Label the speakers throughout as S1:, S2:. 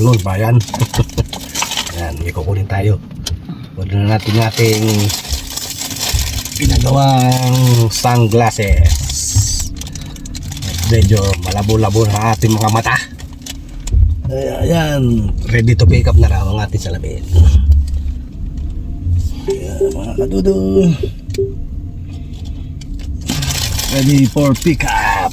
S1: Arnold bayan. Yan, may kukunin tayo. Kunin na natin yung ating pinagawang sunglasses. Medyo malabo-labo na ating mga mata. Ayan, ready to pick up na raw ang ating salamin. Ayan, mga kadudong, ready for pick up.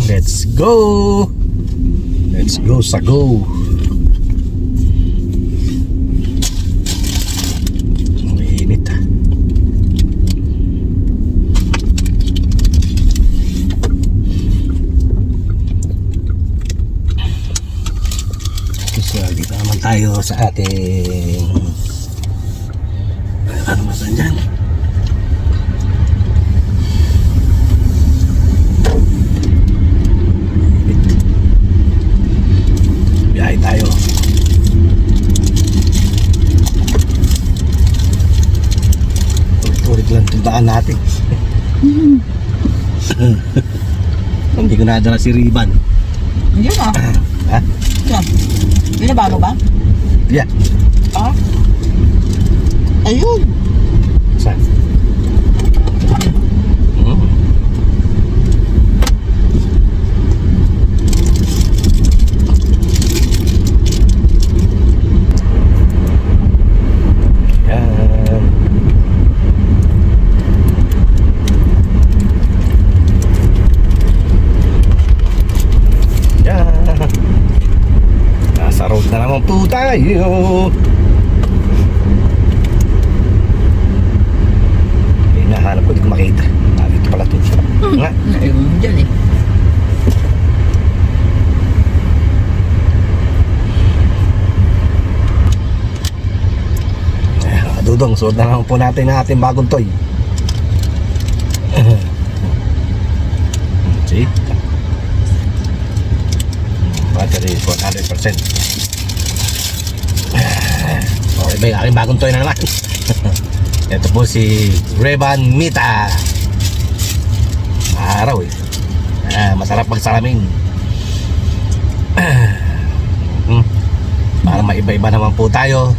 S1: Let's go! Let's go sa go! Mainit ah. So, dito naman tayo sa ating ano masan dyan? Tayo. Ulit-ulit lang tundaan natin. Hindi ko nadala si Riban.
S2: Yun ah.
S1: Ha?
S2: Yan. Binaba mo ba?
S1: Yeah.
S2: Ah? Ayun.
S1: Saan? Na naman po tayo. Hinahanap ko, di ko makita. Dito pala ito. Nga.
S2: Naiwan mo dyan eh.
S1: Dudong, suot na naman po natin ang ating bagong toy. See? Battery is 100%. Okay ba yung aking bagong toy na naman. Ito po si Ray-Ban Mita. Araw eh. Masarap magsalamin. Para maiba-iba naman po tayo.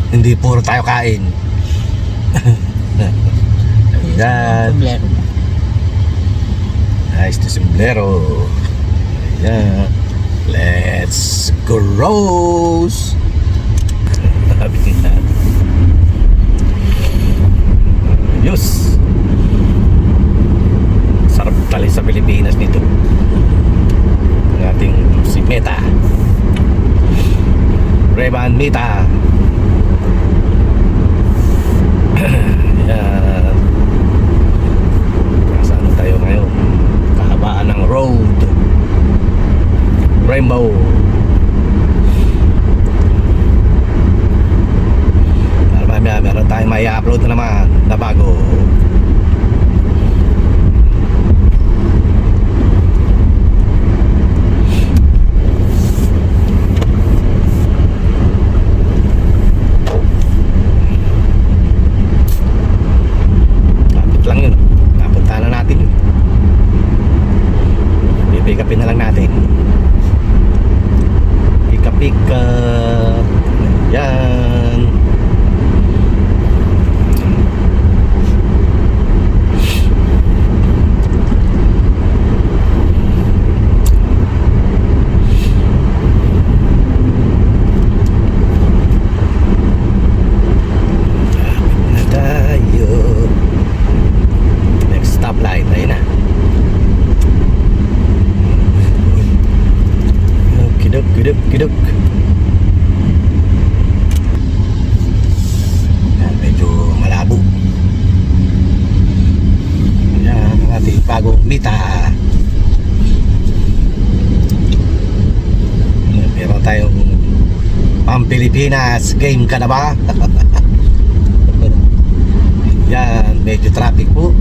S1: Hindi puro tayo kain. Ayan. Nice to sombrero. Ayan. Let's go Rose. Yus. Sarap tali sa Pilipinas nito. Ang ating si Meta. Ray-Ban Meta. Ayan. Saan tayo ngayon? Kahabaan ng road. Rainbow. Meron tayong may upload na naman na bago. Lapit lang yun. Napunta na natin yun. Pipikapin na lang natin. Pika-pika. Yan. Kiduk. Yan, medyo malabo. Yan ang ating bagong Mita. Meron tayong Pilipinas. Game ka na ba? Yan, medyo traffic po.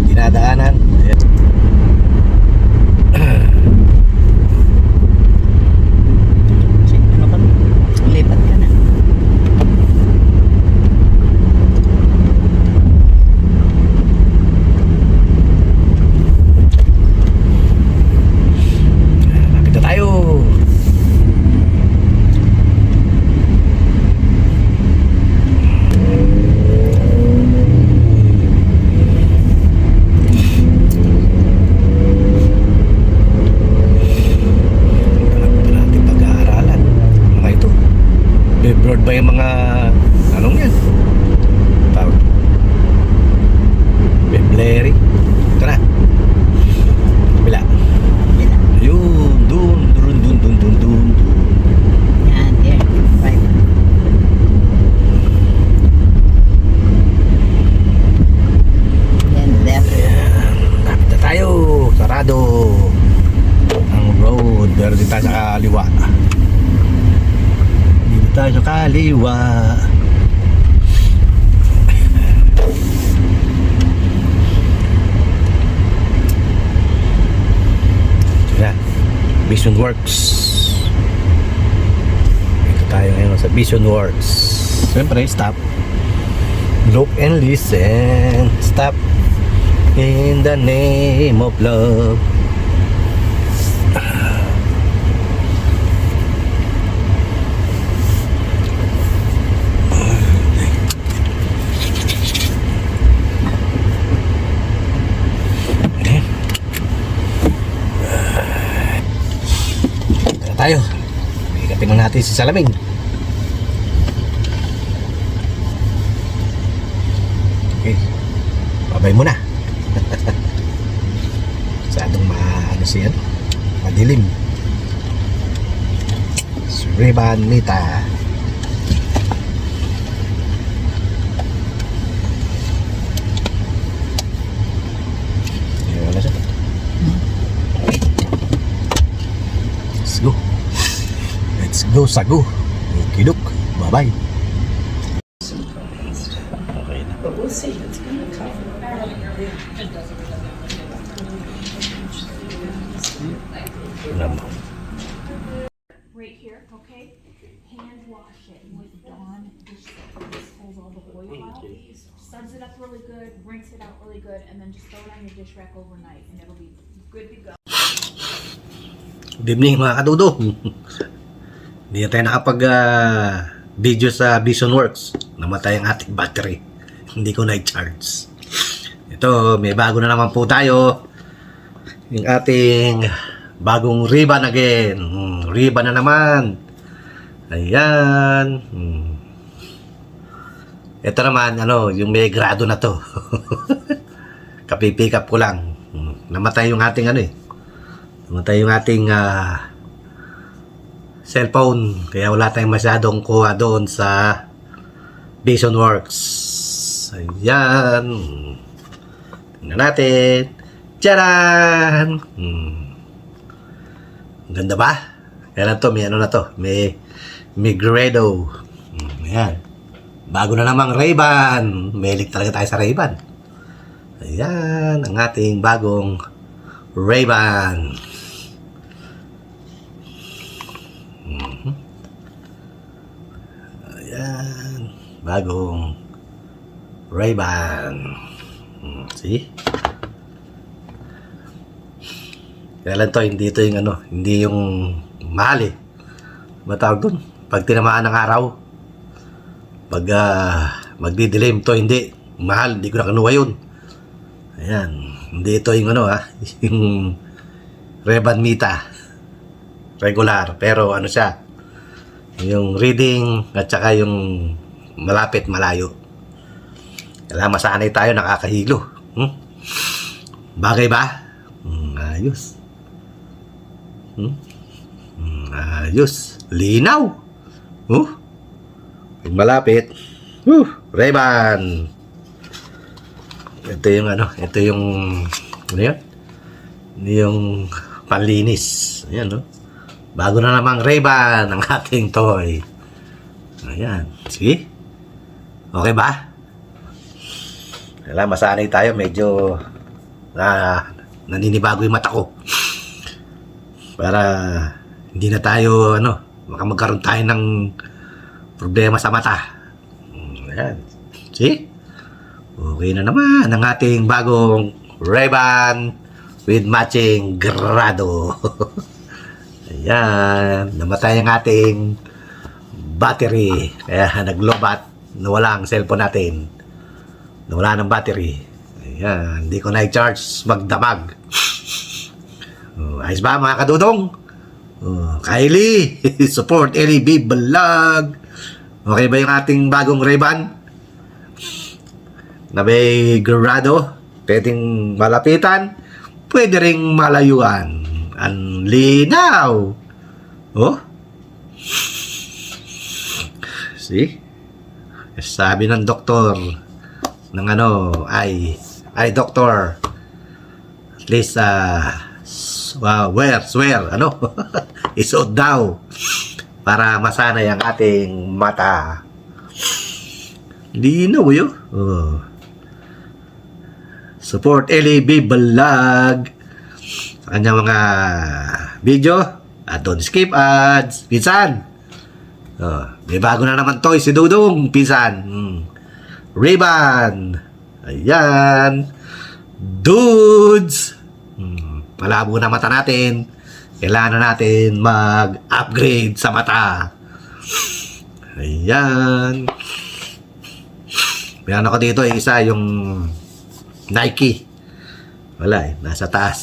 S1: dinadaanan. Ayan.
S2: Ano ka? Lipat ka na.
S1: Lapit na tayo. Ito natin pag-aaralan. Mga ito. Bibroad ba yung mga anong yan? Tawag. Bibleri. Ito na. Kabila. Ayun. Dun.
S2: Yan, there. Right. Then left.
S1: Lapit na tayo. Sarado. Ang road. Pero dito tayo sa kaliwa. Dito tayo sa kaliwa. Yan. Vision Works. Dito tayo ngayon sa Vision Works. Siyempre, stop. Look and listen. Stop. In the name of love. Tara tayo. Ikapin lang natin si Salamin. Okay. Babay muna. Masyadong ano siya, madilim. Reban Mita. Ayan na siya. Let's go. Let's go Sagu. Kiduk. Bye bye. Okay na. Naman.
S3: Right here, okay? Hand wash it with Dawn dish soap. This pulls all the oil out, suds it up really good, rinse it out really good, and then just throw it on your dish rack overnight, and it'll be good to go.
S1: Good evening mga kadudo. Hindi na tayo nakapag video sa Vision Works. Namatay ang ating battery. Hindi ko na-charge. Ito, may bago na naman po tayo. Yung ating bagong ribbon again. Ribbon na naman. Ayan. Ito naman, yung may grado na to. Kapipick up ko lang. Namatay yung ating namatay yung ating cellphone. Kaya wala tayong masyadong kuha doon sa Vision Works. Ayan. Tingnan natin. Tcharan! Ganda ba? Kaya to, may na to. May Grado. Ayan. Bago na namang Ray-Ban. Mahilig talaga tayo sa Ray-Ban. Ayan. Ang ating bagong Ray-Ban. Ayan. Bagong Ray-Ban. See? Kaya lang to, hindi ito yung hindi yung mahal eh. Matawag dun, pag tinamaan ng araw, pag magdidilim to, hindi mahal, hindi ko na kanuha yun. Ayan, hindi ito yung yung Ray-Ban Mita regular, pero siya, yung reading at saka yung malapit malayo. Kailangan masanay tayo, nakakahilo. Bagay ba? Ayos. Ayos. Linaw. Pag malapit. Ray-Ban. Ito yung ito yung yan? Yung panlinis. Ayan, bago na namang Ray-Ban ang ating toy. Ayan. Sige. Okay ba? Kailangan masanay tayo. Medyo naninibago yung mata ko. Para hindi na tayo, baka magkaroon tayo ng problema sa mata. Ayan. See? Okay na naman ang ating bagong Ray-Ban with matching grado. Ayan. Namatay ang ating battery. Kaya nag-lobat. Nawala ang cellphone natin. Nawala ng battery. Ayan. Hindi ko na-charge magdamag. Ayos ba mga kadudong? Kylie, support LB Vlog. Okay ba yung ating bagong Ray-Ban? Na may grado, pwedeng malapitan, pwede ring malayuan. Ang linaw. Oh? See? Sabi ng doktor ng doktor, at least swear isuot daw para masanay ang ating mata. Linaw yun. Support LAB Vlog sa kanyang mga video at don't skip ads. Pinsan, may bago na naman toy si Dudong. Pinsan, Ray-Ban. Ayan, dudes. Malabo na mata natin. Kailangan natin mag-upgrade sa mata. Ayan. Meron ako dito isa yung Nike. Wala nasa taas.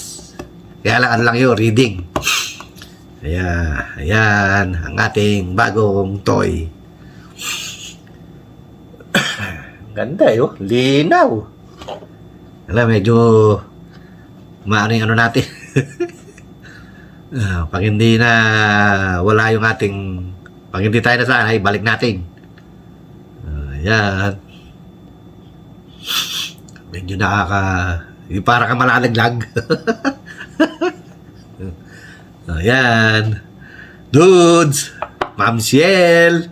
S1: Kaya lang lang yun, reading. Ayan ang ating bagong toy. Ganda linaw. Alam, medyo maano yung natin. Pag hindi na wala yung ating, pag hindi tayo nasanay, balik natin. Ayan. Medyo yung para kang malalaglag. Ayan. Dudes, Ma'am Ciel,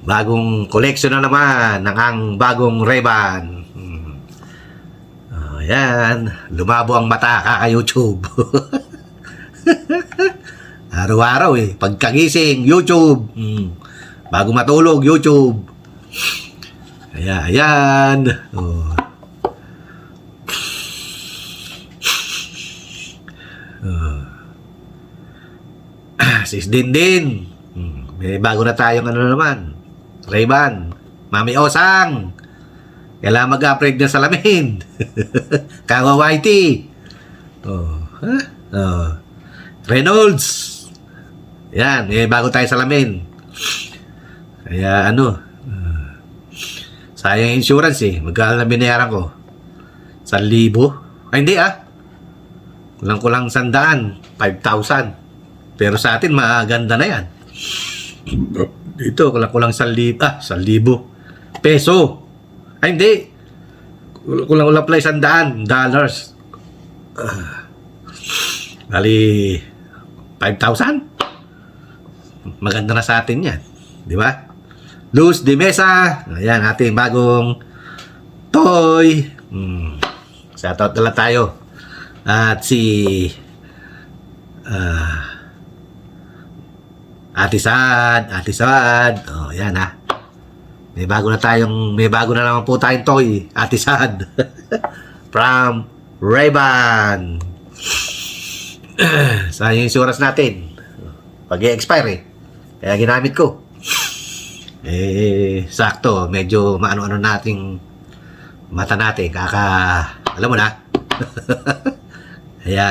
S1: bagong collection na naman ng ang bagong Ray-Ban. Ayan, lumabo ang mata kaka-YouTube. Araw-araw pagkagising, YouTube. Bago matulog, YouTube. Ayan. Sis Dindin. May bago na tayong naman. Ray-Ban. Mami Osang. Kailangan mag-upgrade ng salamin. Kawa Whitey. Reynolds. Yan, may bago tayo salamin. Kaya sayang insurance magkano na binayaran ko? 1,000? Ay hindi kulang 100, 5,000. Pero sa atin maganda na yan. Dito kulang 1,000, 1,000 peso. Ay hindi, kulang pala $100. Bali 5,000. Maganda na sa atin yan, di ba? Luz de Mesa. Ayan, ating bagong toy. Shoutout na lang tayo. At si Ate Sad. Yan May bago na naman po tayong toy. Ate Sad. From Ray-Ban. Sa yung insurance natin. Pag i-expire kaya ginamit ko. Sakto. Medyo maano-ano nating mata natin. Alam mo na. Kaya,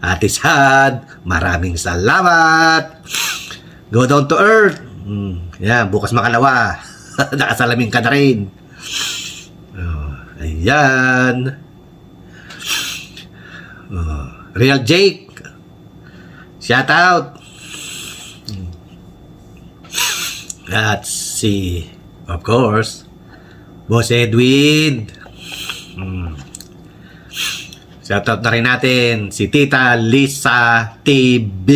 S1: Ate Sad, maraming salamat. Go down to earth. Yan, bukas makalawa. Nakasalamin ka na rin. Ayan. Real Jake. Shout out. At si, of course, Boss Edwin. Shout out na rin natin si Tita Lisa TV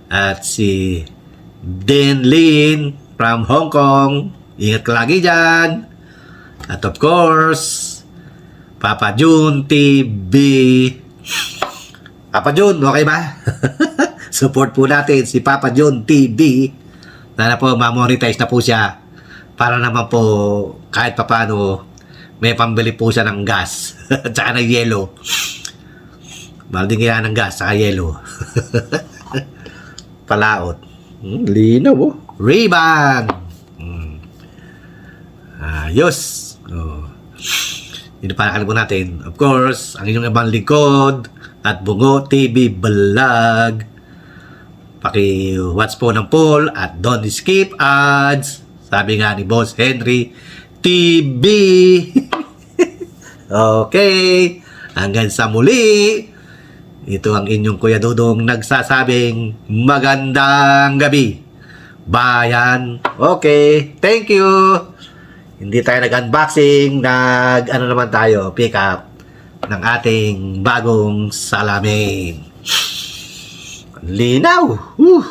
S1: at si Den Lin from Hong Kong. Ingat ka lagi dyan. At of course, Papa Jun TV. Papa Jun, okay ba? Support po natin si Papa Jun TV. Sana po ma-monetize na po siya para naman po kahit papano may pambili po siya ng gas at saka ng yelo. Mahal din kaya ng gas saka yelo. Palaot. Linaw oh. Ray-Ban. Ayos. Oh. Hindi pa nakalimutan natin. Of course, ang inyong ibang lingkod at Bungo TV Vlog. Paki-watch po ng poll at don't skip ads. Sabi nga ni Boss Henry TV. Okay. Hanggang sa muli. Ito ang inyong Kuya Dudong nagsasabing magandang gabi. Bayan. Okay. Thank you. Hindi tayo nag-unboxing, ano naman tayo, pick up ng ating bagong salamin. Linaw! Woo!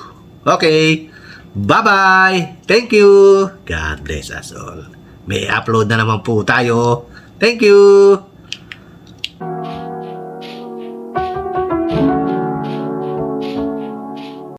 S1: Okay. Bye-bye! Thank you! God bless us all. May upload na naman po tayo. Thank you!